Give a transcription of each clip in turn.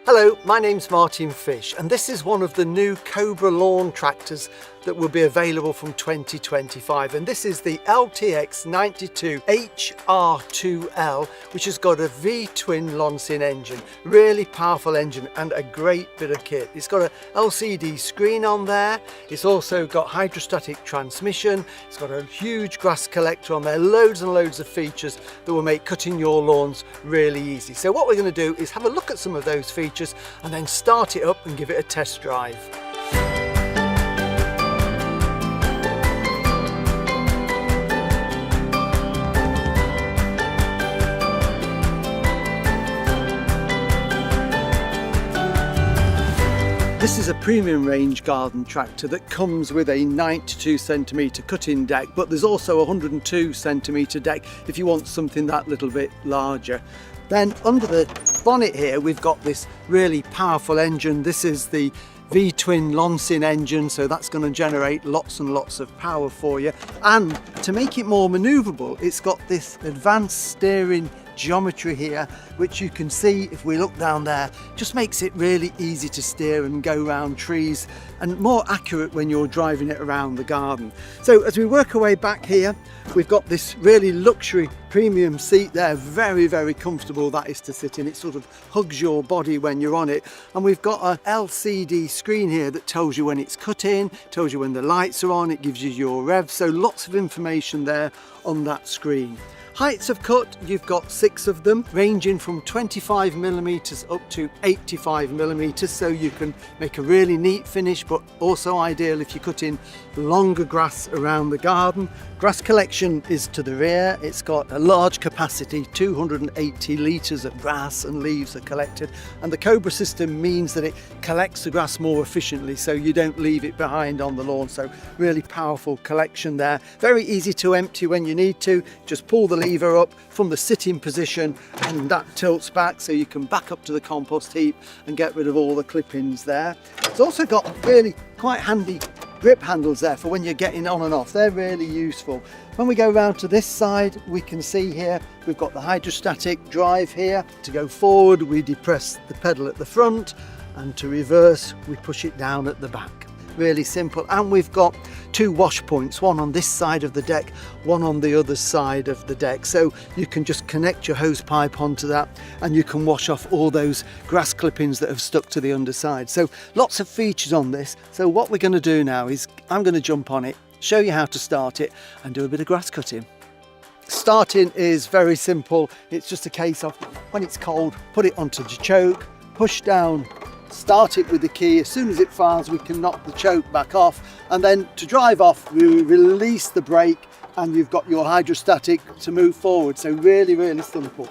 Hello, my name's Martin Fish and this is one of the new Cobra lawn tractors that will be available from 2025, and this is the LTX92HR2L, which has got a V-Twin Loncin engine, really powerful engine and a great bit of kit. It's got an LCD screen on there, it's also got hydrostatic transmission, it's got a huge grass collector on there, loads and loads of features that will make cutting your lawns really easy. So what we're going to do is have a look at some of those features and then start it up and give it a test drive. This is a premium range garden tractor that comes with a 92cm cutting deck, but there's also a 102cm deck if you want something that little bit larger. Then under the bonnet here we've got this really powerful engine. This is the V-Twin Loncin engine, so that's going to generate lots and lots of power for you. And to make it more manoeuvrable, it's got this advanced steering geometry here, which you can see if we look down there, just makes it really easy to steer and go around trees, and more accurate when you're driving it around the garden. So as we work our way back here, we've got this really luxury premium seat there, very comfortable that is to sit in. It sort of hugs your body when you're on it, and we've got a LCD screen here that tells you when it's cut in, tells you when the lights are on, it gives you your rev, so lots of information there on that screen. Heights of cut, you've got 6 of them, ranging from 25mm up to 85mm, so you can make a really neat finish, but also ideal if you're cutting longer grass around the garden. Grass collection is to the rear. It's got a large capacity, 280 litres of grass and leaves are collected, and the Cobra system means that it collects the grass more efficiently, so you don't leave it behind on the lawn. So really powerful collection there. Very easy to empty when you need to. Just pull the lever up from the sitting position and that tilts back, so you can back up to the compost heap and get rid of all the clippings there. It's also got really quite handy grip handles there for when you're getting on and off. They're really useful. When we go round to this side, we can see here we've got the hydrostatic drive here. To go forward we depress the pedal at the front, and to reverse we push it down at the back. Really simple. And we've got 2 wash points, one on this side of the deck, one on the other side of the deck, so you can just connect your hose pipe onto that and you can wash off all those grass clippings that have stuck to the underside. So lots of features on this. So what we're going to do now is I'm going to jump on it, show you how to start it and do a bit of grass cutting. Starting is very simple. It's just a case of when it's cold, put it onto the choke, push down, start it with the key. As soon as it fires we can knock the choke back off, and then to drive off we release the brake and you've got your hydrostatic to move forward. So really simple.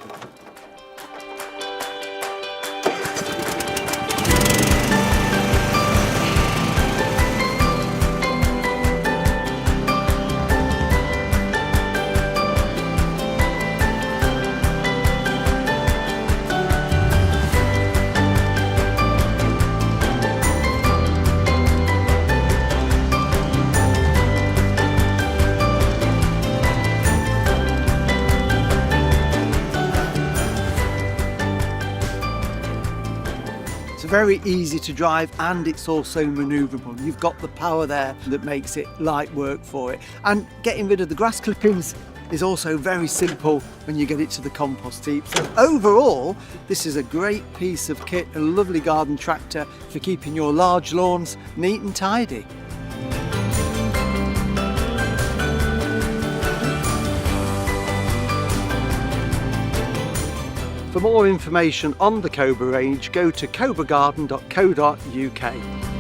It's very easy to drive and it's also manoeuvrable. You've got the power there that makes it light work for it. And getting rid of the grass clippings is also very simple when you get it to the compost heap. So overall, this is a great piece of kit, a lovely garden tractor for keeping your large lawns neat and tidy. For more information on the Cobra range, go to cobragarden.co.uk.